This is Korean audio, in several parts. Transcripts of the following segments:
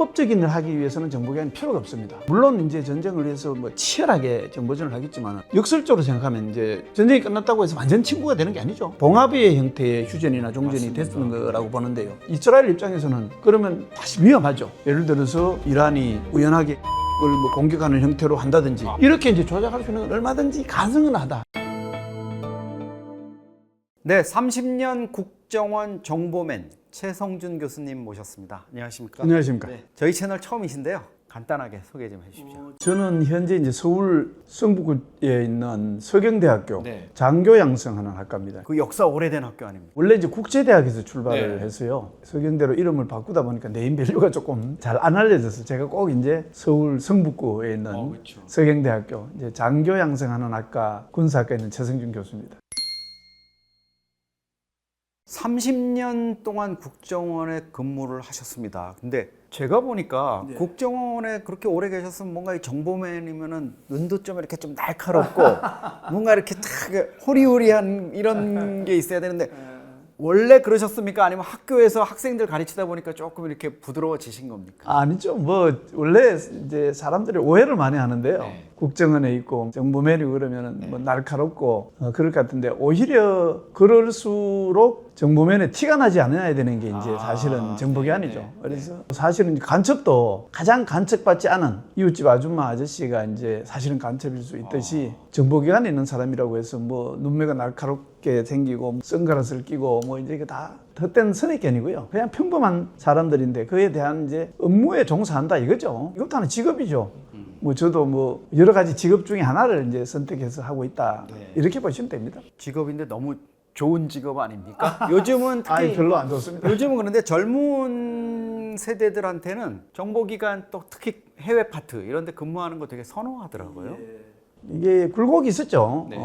합법적인 일을 하기 위해서는 정보기관이 필요가 없습니다. 물론 이제 전쟁을 위해서 뭐 치열하게 정보전을 하겠지만 역설적으로 생각하면 이제 전쟁이 끝났다고 해서 완전 친구가 되는 게 아니죠. 봉합의 형태의 휴전이나 종전이 됐는 거라고 보는데요. 이스라엘 입장에서는 그러면 다시 위험하죠. 예를 들어서 이란이 우연하게 뭐 공격하는 형태로 한다든지 이렇게 이제 조작할 수 있는 건 얼마든지 가능은 하다. 네, 30년 국정원 정보맨 최성준 교수님 모셨습니다. 안녕하십니까? 안녕하십니까? 네, 저희 채널 처음이신데요. 간단하게 소개 좀 해주십시오. 저는 현재 이제 서울 성북구에 있는 서경대학교 네. 장교 양성하는 학과입니다. 그 역사 오래된 학교 아닙니까? 원래 이제 국제대학에서 출발을 네. 해서요. 서경대로 이름을 바꾸다 보니까 네임밸류가 조금 잘 안 알려져서 제가 꼭 이제 서울 성북구에 있는 그렇죠. 서경대학교 이제 장교 양성하는 학과 군사학과에 있는 최성준 교수입니다. 30년 동안 국정원에 근무를 하셨습니다. 근데 제가 보니까 국정원에 그렇게 오래 계셨으면 뭔가 이 정보맨이면은 눈도 좀 이렇게 좀 날카롭고 뭔가 이렇게 딱 호리호리한 이런 게 있어야 되는데 원래 그러셨습니까? 아니면 학교에서 학생들 가르치다 보니까 조금 이렇게 부드러워지신 겁니까? 아니죠. 뭐 원래 이제 사람들이 오해를 많이 하는데요. 네. 국정원에 있고 정보맨이고 그러면은 뭐 날카롭고 그럴 것 같은데 오히려 그럴수록 정보맨에 티가 나지 않아야 되는 게 이제 사실은 정보기관이죠. 그래서 사실은 간첩도 가장 간첩받지 않은 이웃집 아줌마 아저씨가 이제 사실은 간첩일 수 있듯이 정보기관에 있는 사람이라고 해서 뭐 눈매가 날카롭게 생기고 선글라스를 끼고 뭐 이제 이게 다 헛된 선입견이고요. 그냥 평범한 사람들인데 그에 대한 이제 업무에 종사한다 이거죠. 이것도 하나의 직업이죠. 뭐 저도 뭐 여러 가지 직업 중에 하나를 이제 선택해서 하고 있다. 이렇게 보시면 됩니다. 직업인데 너무 좋은 직업 아닙니까? 요즘은 특히 아니 별로 안 좋습니다. 요즘은 그런데 젊은 세대들한테는 정보기관 또 특히 해외 파트 이런 데 근무하는 거 되게 선호하더라고요. 이게 굴곡이 있었죠. 네.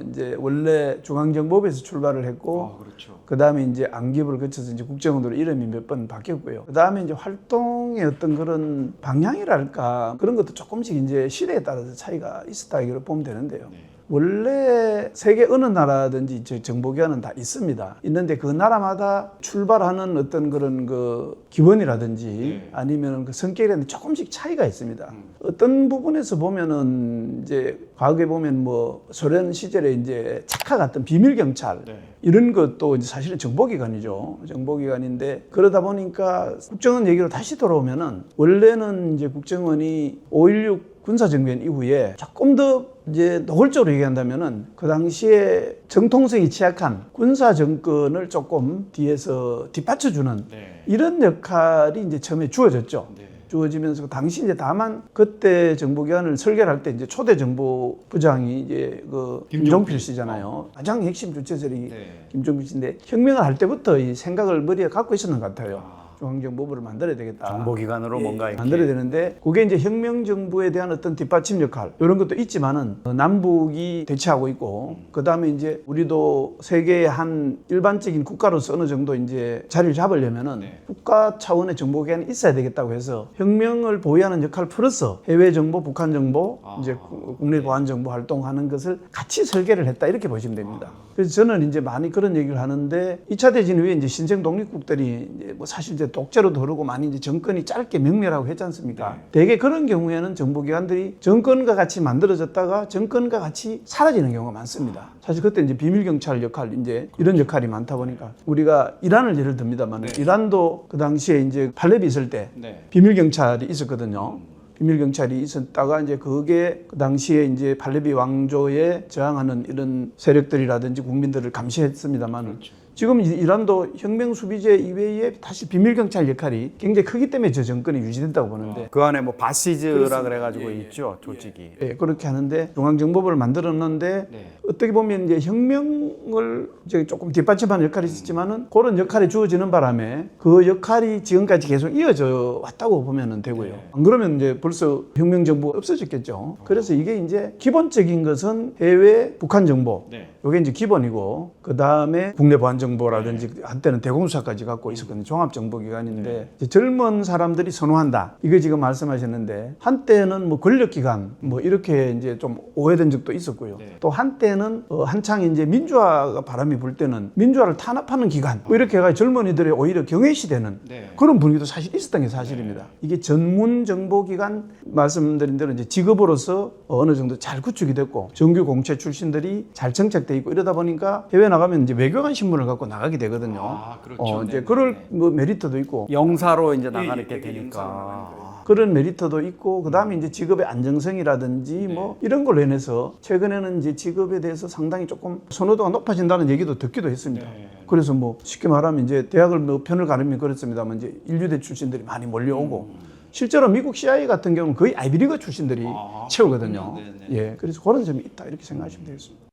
이제 원래 중앙정보부에서 출발을 했고, 그렇죠. 그 다음에 이제 안기부를 거쳐서 이제 국정원으로 이름이 몇 번 바뀌었고요. 그 다음에 이제 활동의 어떤 그런 방향이랄까 그런 것도 조금씩 이제 시대에 따라서 차이가 있었다 이렇게 보면 되는데요. 원래 세계 어느 나라든지 정보기관은 다 있습니다. 있는데 그 나라마다 출발하는 어떤 그런 그 기본이라든지 아니면 그 성격이라든지 조금씩 차이가 있습니다. 어떤 부분에서 보면은 이제 과거에 보면 뭐 소련 시절에 이제 착화 같은 비밀 경찰 이런 것도 이제 사실은 정보기관이죠. 정보기관인데 그러다 보니까 국정원 얘기로 다시 돌아오면은 원래는 이제 국정원이 5.16 군사정변 이후에 조금 더 이제 노골적으로 얘기한다면은 그 당시에 정통성이 취약한 군사 정권을 조금 뒤에서 뒷받쳐주는 이런 역할이 이제 처음에 주어졌죠. 주어지면서 당시 이제 다만 그때 정보기관을 설계할 때 이제 초대 정보부장이 이제 그 김종필 씨잖아요. 가장 핵심 주체설이 김종필 씨인데 혁명을 할 때부터 이 생각을 머리에 갖고 있었는 것 같아요. 중앙정보부를 만들어야 되겠다. 정보기관으로 뭔가 이렇게 만들어야 되는데 그게 이제 혁명정부에 대한 어떤 뒷받침 역할 이런 것도 있지만은 남북이 대치하고 있고 그 다음에 이제 우리도 세계의 한 일반적인 국가로서 어느 정도 이제 자리를 잡으려면은 국가 차원의 정보기관이 있어야 되겠다고 해서 혁명을 보위하는 역할 플러스 해외 정보, 북한 정보, 이제 국내 보안 정보 활동하는 것을 같이 설계를 했다 이렇게 보시면 됩니다. 그래서 저는 이제 많이 그런 얘기를 하는데 2차 대전 후에 이제 신생 독립국들이 이제 뭐 사실 이제 독재로도 흐르고 많이 이제 정권이 짧게 명멸하고 했지 않습니까? 대개 그런 경우에는 정보기관들이 정권과 같이 만들어졌다가 정권과 같이 사라지는 경우가 많습니다. 사실 그때 이제 비밀경찰 역할, 이제 이런 역할이 많다 보니까 우리가 이란을 예를 듭니다만 이란도 그 당시에 이제 팔레비 있을 때 비밀경찰이 있었거든요. 비밀경찰이 있었다가 이제 그게 그 당시에 이제 팔레비 왕조에 저항하는 이런 세력들이라든지 국민들을 감시했습니다만 지금 이란도 혁명 수비제 이외에 다시 비밀경찰 역할이 굉장히 크기 때문에 저 정권이 유지된다고 보는데 그 안에 뭐 바시즈라 그래가지고 있죠 조직이. 그렇게 하는데 중앙정보부를 만들었는데 어떻게 보면 이제 혁명을 이제 조금 뒷받침하는 역할이 있었지만은 그런 역할이 주어지는 바람에 그 역할이 지금까지 계속 이어져 왔다고 보면 되고요. 안 그러면 이제 벌써 혁명정부가 없어졌겠죠. 그래서 이게 이제 기본적인 것은 해외 북한 정보, 이게 이제 기본이고 그 다음에 국내 보안 정보. 정보라든지 한때는 대공수사까지 갖고 있었거든요. 종합정보기관인데 이제 젊은 사람들이 선호한다. 이거 지금 말씀하셨는데 한때는 뭐 권력기관 뭐 이렇게 이제 좀 오해된 적도 있었고요. 또 한때는 한창 이제 민주화가 바람이 불 때는 민주화를 탄압하는 기관 뭐 이렇게 해가 젊은이들의 오히려 경외시되는 그런 분위기도 사실 있었던 게 사실입니다. 이게 전문 정보기관 말씀드린 대로 이제 직업으로서 어느 정도 잘 구축이 됐고 정규 공채 출신들이 잘 정착돼 있고 이러다 보니까 해외 나가면 이제 외교관 신분을 갖고 나가게 되거든요. 아, 그렇죠. 이제 그럴 뭐 메리트도 있고 영사로 이제 나가게 되니까. 그런 메리트도 있고 그다음에 이제 직업의 안정성이라든지 뭐 이런 걸로 인해서 최근에는 이제 직업에 대해서 상당히 조금 선호도가 높아진다는 얘기도 듣기도 했습니다. 그래서 뭐 쉽게 말하면 이제 대학을 뭐 편을 가르면 그렇습니다만 이제 인류대 출신들이 많이 몰려오고 실제로 미국 CIA 같은 경우는 거의 아이비리그 출신들이 채우거든요. 예, 그래서 그런 점이 있다 이렇게 생각하시면 되겠습니다.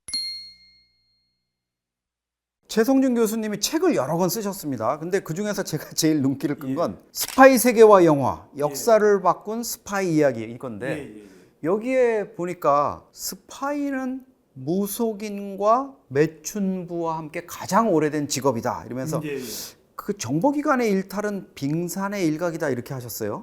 최성준 교수님이 책을 여러 권 쓰셨습니다. 근데 그 중에서 제가 제일 눈길을 끈 건 스파이 세계와 영화, 역사를 바꾼 스파이 이야기 이건데 여기에 보니까 스파이는 무속인과 매춘부와 함께 가장 오래된 직업이다 이러면서 그 정보기관의 일탈은 빙산의 일각이다 이렇게 하셨어요.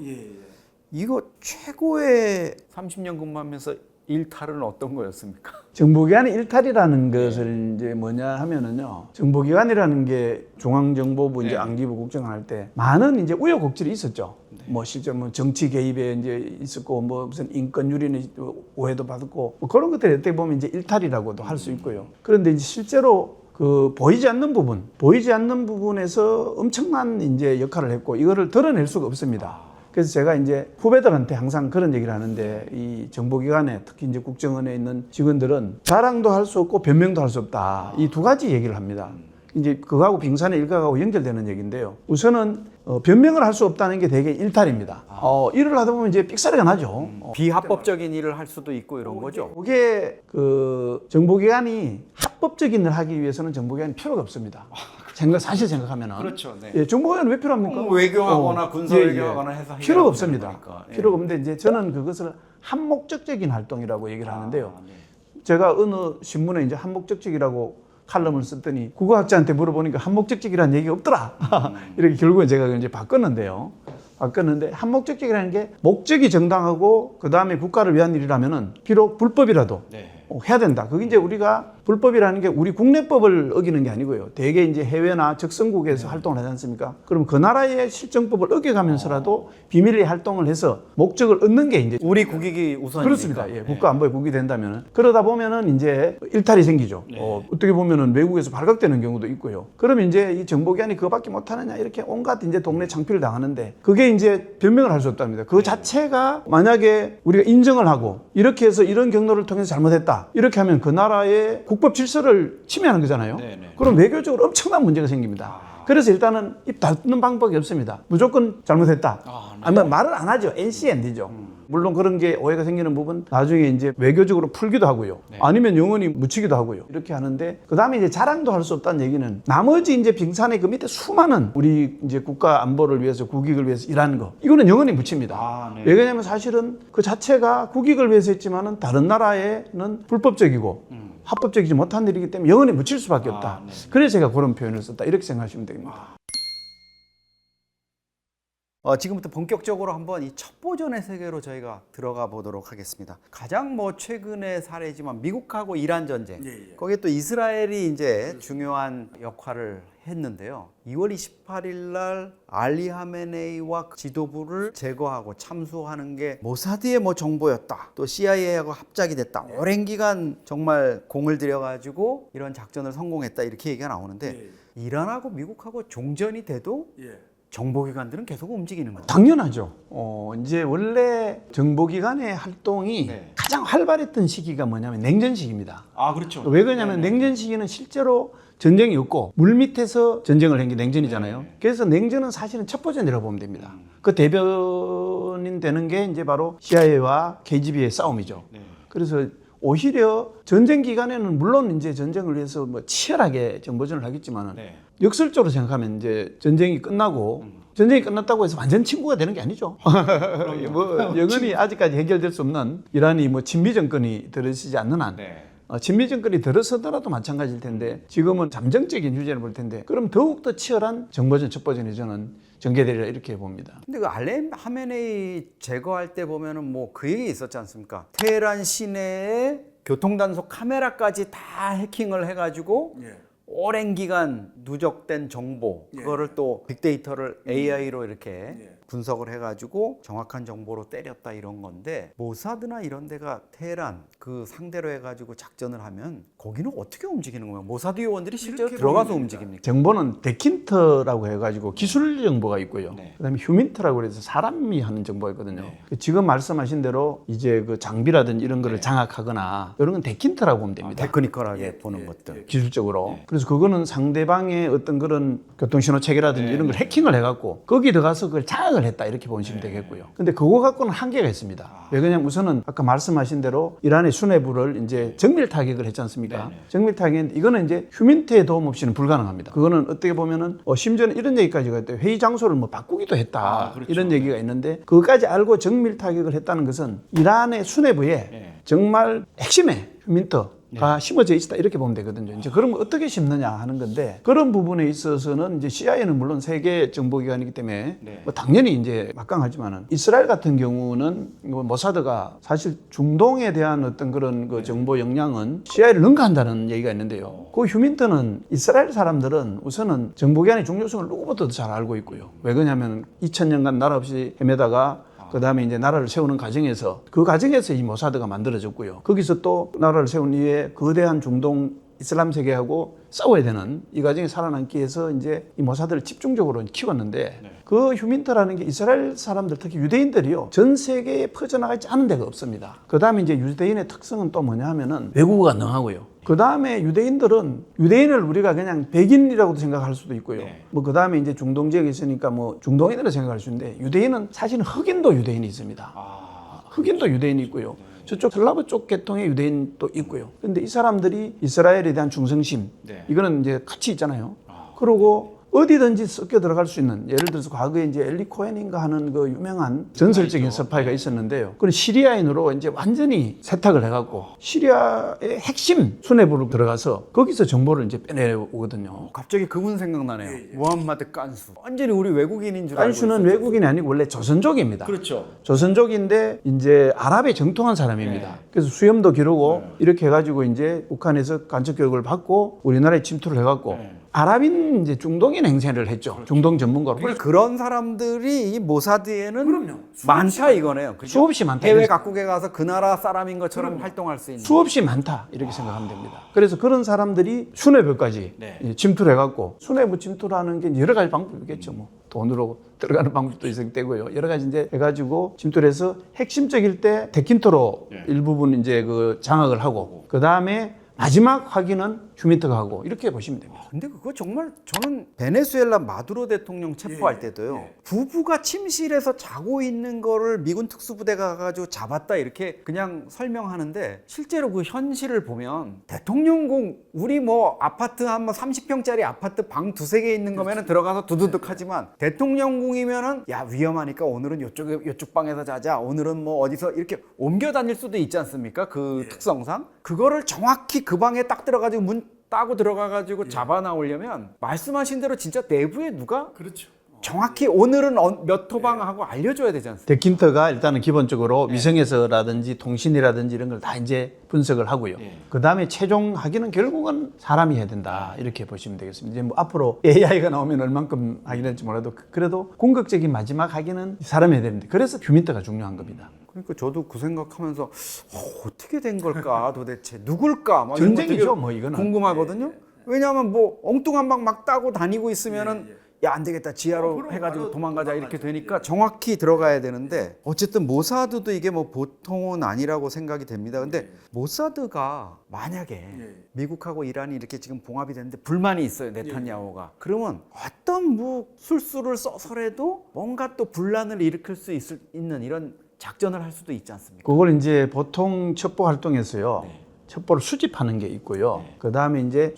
이거 최고의 30년 근무하면서 일탈은 어떤 거였습니까? 정보기관의 일탈이라는 것을 이제 뭐냐 하면은요. 정보기관이라는 게 중앙정보부 이제 안기부 국정을 할 때 많은 이제 우여곡절이 있었죠. 뭐 실제 뭐 정치 개입에 이제 있었고 뭐 무슨 인권 유린의 오해도 받았고 뭐 그런 것들이 어떻게 보면 이제 일탈이라고도 할 수 있고요. 그런데 이제 실제로 그 보이지 않는 부분에서 엄청난 이제 역할을 했고 이거를 드러낼 수가 없습니다. 그래서 제가 이제 후배들한테 항상 그런 얘기를 하는데 이 정보기관에 특히 이제 국정원에 있는 직원들은 자랑도 할 수 없고 변명도 할 수 없다. 이 두 가지 얘기를 합니다. 이제 그거하고 빙산의 일각하고 연결되는 얘기인데요. 우선은 변명을 할 수 없다는 게 되게 일탈입니다. 일을 하다 보면 이제 삑사리가 나죠. 비합법적인 일을 할 수도 있고 이런 거죠. 그게 그 정보기관이 합법적인 일을 하기 위해서는 정보기관이 필요가 없습니다. 사실 생각하면은. 그렇죠. 네. 예, 정보기관은 왜 필요합니까? 외교하거나 군사 외교하거나 해서 필요가 없습니다. 거니까. 필요가 없는데 이제 저는 그것을 한목적적인 활동이라고 얘기를 하는데요. 제가 어느 신문에 이제 한목적적이라고 칼럼을 썼더니 국어학자한테 물어보니까 한목적적이라는 얘기가 없더라. 이렇게 결국은 제가 이제 바꿨는데 한목적적이라는 게 목적이 정당하고 그 다음에 국가를 위한 일이라면은 비록 불법이라도 해야 된다. 그게 이제 우리가 불법이라는 게 우리 국내법을 어기는 게 아니고요. 대개 이제 해외나 적성국에서 활동을 하지 않습니까? 그럼 그 나라의 실정법을 어겨가면서라도 비밀리에 활동을 해서 목적을 얻는 게 이제 우리 국익이 우선이니까. 그렇습니다. 예, 국가 안보에 국이 된다면은 그러다 보면은 이제 일탈이 생기죠. 어떻게 보면은 외국에서 발각되는 경우도 있고요. 그러면 이제 이 정보기관이 그거밖에 못하느냐 이렇게 온갖 이제 동네 창피를 당하는데 그게 이제 변명을 할 수 없답니다. 그 자체가 만약에 우리가 인정을 하고 이렇게 해서 이런 경로를 통해서 잘못했다 이렇게 하면 그 나라의 국법 질서를 침해하는 거잖아요. 그럼 외교적으로 엄청난 문제가 생깁니다. 그래서 일단은 입 닫는 방법이 없습니다. 무조건 잘못했다. 아니면 말을 안 하죠. NCND죠. 물론 그런 게 오해가 생기는 부분 나중에 이제 외교적으로 풀기도 하고요. 아니면 영원히 묻히기도 하고요. 이렇게 하는데 그 다음에 이제 자랑도 할 수 없다는 얘기는 나머지 이제 빙산의 그 밑에 수많은 우리 이제 국가 안보를 위해서 국익을 위해서 일하는 거 이거는 영원히 묻힙니다. 왜 그러냐면 사실은 그 자체가 국익을 위해서 했지만은 다른 나라에는 불법적이고 합법적이지 못한 일이기 때문에 영원히 묻힐 수밖에 없다. 그래서 제가 그런 표현을 썼다. 이렇게 생각하시면 됩니다. 지금부터 본격적으로 한번 이 첩보전의 세계로 저희가 들어가 보도록 하겠습니다. 가장 뭐 최근의 사례지만 미국하고 이란 전쟁, 거기에 또 이스라엘이 이제 중요한 역할을 했는데요. 2월 28일 날 알리 하메네이와 지도부를 제거하고 참수하는 게 모사드의 뭐 정보였다. 또 CIA하고 합작이 됐다. 오랜 기간 정말 공을 들여가지고 이런 작전을 성공했다. 이렇게 얘기가 나오는데 이란하고 미국하고 종전이 돼도 정보기관들은 계속 움직이는 거예요. 당연하죠. 이제 원래 정보기관의 활동이 가장 활발했던 시기가 뭐냐면 냉전 시기입니다. 그렇죠. 왜 그러냐면 냉전 시기는 실제로 전쟁이 없고 물 밑에서 전쟁을 한 게 냉전이잖아요. 그래서 냉전은 사실은 첩보전이라고 보면 됩니다. 그 대변인 되는 게 이제 바로 CIA와 KGB의 싸움이죠. 그래서 오히려 전쟁 기간에는 물론 이제 전쟁을 위해서 뭐 치열하게 정보전을 하겠지만은 역설적으로 생각하면 이제 전쟁이 끝나고 전쟁이 끝났다고 해서 완전 친구가 되는 게 아니죠. 뭐 영원히 아직까지 해결될 수 없는 이란이 뭐 친미 정권이 들어서지 않는 한 친미 정권이 들어서더라도 마찬가지일 텐데 지금은 잠정적인 휴전을 볼 텐데 그럼 더욱더 치열한 정보전 첩보전이 저는 전개되리라 이렇게 봅니다. 근데 그 알렘 하메네이 제거할 때 보면은 뭐 그 얘기 있었지 않습니까? 테헤란 시내에 교통단속 카메라까지 다 해킹을 해가지고 오랜 기간 누적된 정보 그거를 또 빅데이터를 AI로 이렇게 분석을 해가지고 정확한 정보로 때렸다 이런 건데 모사드나 이런 데가 테헤란 그 상대로 해가지고 작전을 하면 거기는 어떻게 움직이는 거예요? 모사드 요원들이 실제로 들어가서 움직입니까? 정보는 데킨트라고 해가지고 기술 정보가 있고요. 그다음에 휴민트라고 해서 사람이 하는 정보가 있거든요. 지금 말씀하신 대로 이제 그 장비라든지 이런 거를 장악하거나 이런 건 데킨트라고 보면 됩니다. 테크니컬하게 보는 것들. 기술적으로. 그래서 그거는 상대방의 어떤 그런 교통신호 체계라든지 이런 걸 해킹을 해갖고 거기 들어가서 그걸 장악을 했다 이렇게 보시면 되겠고요. 근데 그거 갖고는 한계가 있습니다. 왜 그러냐면 우선은 아까 말씀하신 대로 이란의 수뇌부를 이제 정밀 타격을 했지 않습니까? 정밀 타격인데 이거는 이제 휴민트의 도움 없이는 불가능합니다. 그거는 어떻게 보면은 심지어는 이런 얘기까지 갔대요. 회의 장소를 뭐 바꾸기도 했다. 이런 얘기가 있는데 그것까지 알고 정밀 타격을 했다는 것은 이란의 수뇌부에 정말 핵심의 휴민트가 심어져 있다 이렇게 보면 되거든요. 이제 그러면 어떻게 심느냐 하는 건데 그런 부분에 있어서는 이제 CIA는 물론 세계 정보기관이기 때문에 뭐 당연히 이제 막강하지만은 이스라엘 같은 경우는 모사드가 사실 중동에 대한 어떤 그런 그 정보 역량은 CIA를 능가한다는 얘기가 있는데요. 그 휴민트는 이스라엘 사람들은 우선은 정보기관의 중요성을 누구보다도 잘 알고 있고요. 왜 그러냐면 2000년간 나라 없이 헤매다가 그 다음에 이제 나라를 세우는 과정에서 그 과정에서 이 모사드가 만들어졌고요. 거기서 또 나라를 세운 이후에 거대한 중동 이슬람 세계하고 싸워야 되는 이 과정에 살아남기 위해서 이제 이 모사드를 집중적으로 키웠는데 그 휴민트라는 게 이스라엘 사람들 특히 유대인들이요 전 세계에 퍼져나가 있지 않은 데가 없습니다. 그 다음에 이제 유대인의 특성은 또 뭐냐 하면은 외국어가 능하고요. 그 다음에 유대인을 우리가 그냥 백인이라고도 생각할 수도 있고요. 뭐 그 다음에 이제 중동 지역에 있으니까 뭐 중동인으로 생각할 수 있는데 유대인은 사실은 흑인도 유대인이 있습니다. 흑인도 유대인이 있고요. 저쪽 슬라브 쪽 계통의 유대인도 있고요. 그런데 이 사람들이 이스라엘에 대한 충성심 이거는 이제 같이 있잖아요. 그리고 어디든지 섞여 들어갈 수 있는 예를 들어서 과거에 이제 엘리 코헨인가 하는 그 유명한 전설적인 스파이가 있었는데요. 그건 시리아인으로 이제 완전히 세탁을 해갖고 시리아의 핵심 수뇌부로 들어가서 거기서 정보를 이제 빼내오거든요. 갑자기 그분 생각나네요. 무함마드 깐수. 완전히 우리 외국인인 줄 알고 깐수는 있었죠. 외국인이 아니고 원래 조선족입니다. 그렇죠. 조선족인데 이제 아랍에 정통한 사람입니다. 그래서 수염도 기르고 이렇게 해가지고 이제 북한에서 간첩 교육을 받고 우리나라에 침투를 해갖고 아랍인 이제 중동인 행세를 했죠. 중동 전문가로. 그러니까 그런 사람들이 이 모사드에는 많다 이거네요. 그죠? 수없이 많다. 해외 각국에 가서 그 나라 사람인 것처럼 활동할 수 있는. 수없이 많다 이렇게 생각하면 됩니다. 그래서 그런 사람들이 수뇌부까지 침투를 해갖고 수뇌부 침투라는 게 여러 가지 방법이 있겠죠. 뭐 돈으로 들어가는 방법도 있을 때고요. 여러 가지 이제 해가지고 침투를 해서 핵심적일 때 데킨터로 일부분 이제 그 장악을 하고 그 다음에 마지막 확인은 휴민트가 하고 이렇게 보시면 됩니다. 근데 그거 정말 저는 베네수엘라 마두로 대통령 체포할 때도요. 부부가 침실에서 자고 있는 거를 미군 특수부대가 가가지고 잡았다 이렇게 그냥 설명하는데 실제로 그 현실을 보면 대통령궁 우리 뭐 아파트 한 30평짜리 아파트 방 두세 개 있는 거면은 들어가서 두두둑 하지만 대통령궁이면은 야 위험하니까 오늘은 요쪽 방에서 자자 오늘은 뭐 어디서 이렇게 옮겨 다닐 수도 있지 않습니까? 그 특성상 그거를 정확히 그 방에 딱 들어가지고 문 따고 들어가가지고 잡아 나오려면 말씀하신 대로 진짜 내부에 누가 정확히 오늘은 몇 호방하고 알려줘야 되지 않습니까? 데킨터가 일단은 기본적으로 위성에서라든지 통신이라든지 이런 걸 다 이제 분석을 하고요. 그 다음에 최종 확인은 결국은 사람이 해야 된다 이렇게 보시면 되겠습니다. 이제 뭐 앞으로 AI가 나오면 얼만큼 확인할지 몰라도 그래도 궁극적인 마지막 확인은 사람이 해야 되는데 그래서 휴민트가 중요한 겁니다. 그러니까 저도 그 생각하면서 어떻게 된 걸까 도대체 누굴까 막 전쟁이죠, 이런 거 되게 뭐 이거는. 궁금하거든요. 왜냐하면 뭐 엉뚱한 방 막 따고 다니고 있으면은 야 안 되겠다 지하로 해가지고 도망가자 이렇게 되니까 정확히 들어가야 되는데 어쨌든 모사드도 이게 뭐 보통은 아니라고 생각이 됩니다. 근데 모사드가 만약에 미국하고 이란이 이렇게 지금 봉합이 됐는데 불만이 있어요 네탄야후가 그러면 어떤 뭐 술수를 써서라도 뭔가 또 분란을 일으킬 수 있는 이런 작전을 할 수도 있지 않습니까? 그걸 이제 보통 첩보 활동에서요. 첩보를 수집하는 게 있고요. 그 다음에 이제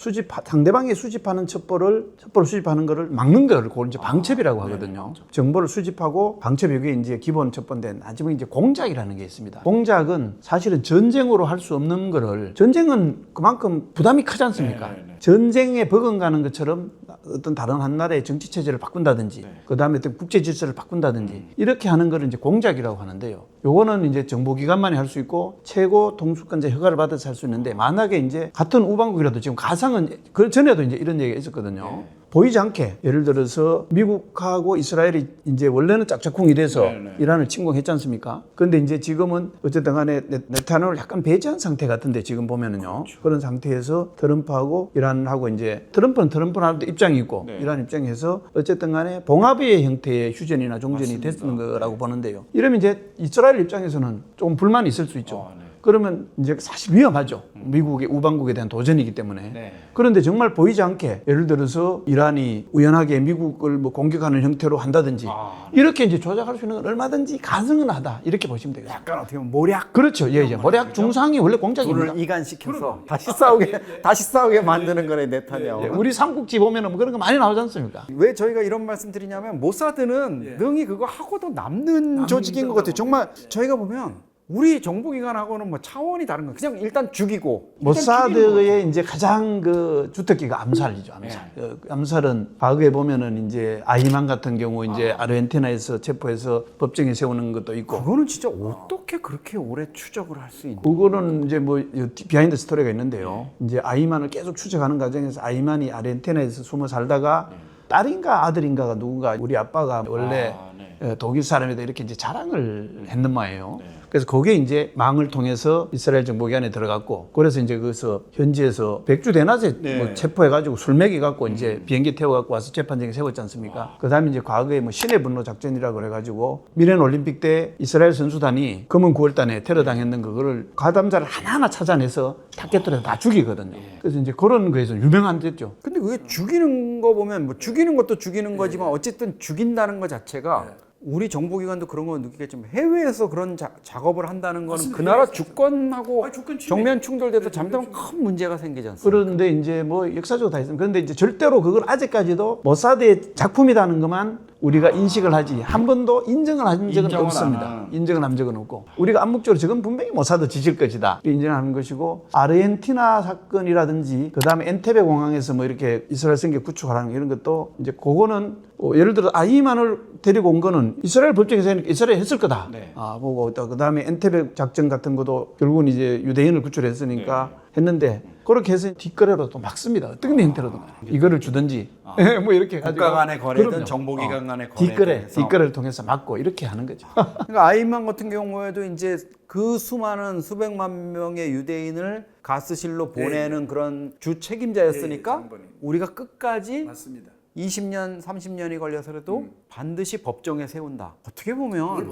상대방이 수집하는 첩보를 수집하는 거를 막는 거를 그걸 이제 방첩이라고 하거든요. 정보를 수집하고 방첩 이게 이제 기본 첩보인데 나중에 이제 공작이라는 게 있습니다. 공작은 사실은 전쟁으로 할 수 없는 거를 전쟁은 그만큼 부담이 크지 않습니까? 전쟁에 버금가는 것처럼 어떤 다른 한 나라의 정치 체제를 바꾼다든지 그 다음에 어떤 국제 질서를 바꾼다든지 이렇게 하는 거를 이제 공작이라고 하는데요. 요거는 이제 정보기관만이 할 수 있고 최고 통수권자 허가를 받아서 할 수 있는데 만약에 이제 같은 우방국이라도 지금 가상은 그 전에도 이제 이런 얘기가 있었거든요. 보이지 않게 예를 들어서 미국하고 이스라엘이 이제 원래는 짝짝꿍이 돼서 이란을 침공했지 않습니까? 그런데 이제 지금은 어쨌든 간에 네타냐후를 약간 배제한 상태 같은데 지금 보면은요. 그런 상태에서 트럼프하고 이란하고 이제 트럼프는 트럼프나도 입장이 있고 이란 입장에서 어쨌든 간에 봉합의 형태의 휴전이나 종전이 됐는 거라고 보는데요. 이러면 이제 이스라엘 입장에서는 조금 불만이 있을 수 있죠. 그러면 이제 사실 위험하죠. 미국의 우방국에 대한 도전이기 때문에. 그런데 정말 보이지 않게 예를 들어서 이란이 우연하게 미국을 뭐 공격하는 형태로 한다든지 이렇게 이제 조작할 수 있는 건 얼마든지 가능은 하다. 이렇게 보시면 되겠습니다. 약간 어떻게 보면 모략. 그렇죠. 예, 예. 모략 중상이 원래 공작입니다. 돈을 이간시켜서 다시 싸우게 만드는 거네 네타냐후. 예, 우리 삼국지 보면은 뭐 그런 거 많이 나오지 않습니까? 왜 저희가 이런 말씀 드리냐면 모사드는 능히 그거 하고도 남는 조직인 것 같아요. 정말 저희가 보면 우리 정보기관하고는 뭐 차원이 다른 거. 그냥 일단 죽이고. 모사드의 이제 가장 그 주특기가 암살이죠. 암살. 그 암살은 과거에 보면은 이제 아이만 같은 경우 이제 아르헨티나에서 체포해서 법정에 세우는 것도 있고. 그거는 진짜 어떻게 그렇게 오래 추적을 할 수 있는? 그거는 이제 뭐 비하인드 스토리가 있는데요. 이제 아이만을 계속 추적하는 과정에서 아이만이 아르헨티나에서 숨어 살다가 딸인가 아들인가가 누군가 우리 아빠가 원래 독일 사람이다 이렇게 이제 자랑을 했는 말이에요. 그래서 그게 이제 망을 통해서 이스라엘 정보기관에 들어갔고 그래서 이제 거기서 현지에서 백주 대낮에 뭐 체포해가지고 술 먹여갖고 이제 비행기 태워갖고 와서 재판정에 세웠지 않습니까? 그 다음에 이제 과거에 뭐 신의 분노 작전이라고 그래가지고 미넨 올림픽 때 이스라엘 선수단이 검은 9월달에 테러 당했는 그거를 가담자를 하나하나 찾아내서 타겟들에서 다 죽이거든요. 그래서 이제 그런 거에서 유명한 데죠. 근데 그게 죽이는 거 보면 뭐 죽이는 것도 죽이는 거지만 어쨌든 죽인다는 것 자체가 우리 정보기관도 그런 거 느끼겠지만 해외에서 그런 작업을 한다는 거는 맞습니다. 그 나라 주권하고 정면 충돌돼서 잘못하면 큰 문제가 생기지 않습니까? 그런데 이제 뭐 역사적으로 다 있습니다. 그런데 이제 절대로 그걸 아직까지도 모사드의 작품이라는 것만 우리가 인식을 하지 한 번도 인정을 한 적은 없습니다. 인정을 한 적은 없고 우리가 암묵적으로 저건 분명히 모사드 지질 것이다 인정하는 것이고 아르헨티나 사건이라든지 그 다음에 엔테베 공항에서 뭐 이렇게 이스라엘 성계 구축하라는 이런 것도 이제 그거는 예를 들어 아이만을 데리고 온 거는 이스라엘 법정에서 이스라엘 했을 거다. 보고 그 다음에 엔테베 작전 같은 것도 결국은 이제 유대인을 구출했으니까 했는데 그렇게 해서 뒷거래로 또 막습니다. 어떤 형태로든 이거를 주든지 뭐 이렇게 해가지고 국가 간의 거래든 정보기관 간의 뒷거래를 통해서 막고 이렇게 하는 거죠. 그러니까 아이만 같은 경우에도 이제 그 수많은 수백만 명의 유대인을 가스실로 보내는 그런 주 책임자였으니까 우리가 끝까지 맞습니다. 20년, 30년이 걸려서라도 반드시 법정에 세운다. 어떻게 보면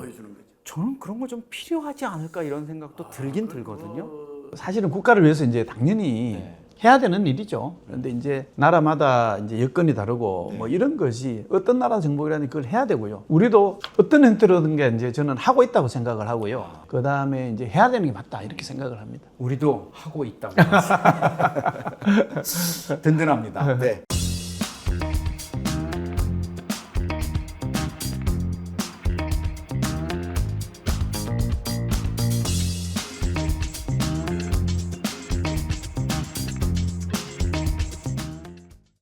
저는 그런 거 좀 필요하지 않을까 이런 생각도 들긴 들거든요. 사실은 국가를 위해서 이제 당연히 해야 되는 일이죠. 그런데 이제 나라마다 이제 여건이 다르고 뭐 이런 것이 어떤 나라 정보기관이 그걸 해야 되고요. 우리도 어떤 형태로든 게 이제 저는 하고 있다고 생각을 하고요. 그 다음에 이제 해야 되는 게 맞다 이렇게 생각을 합니다. 우리도 하고 있다고. 든든합니다. 네.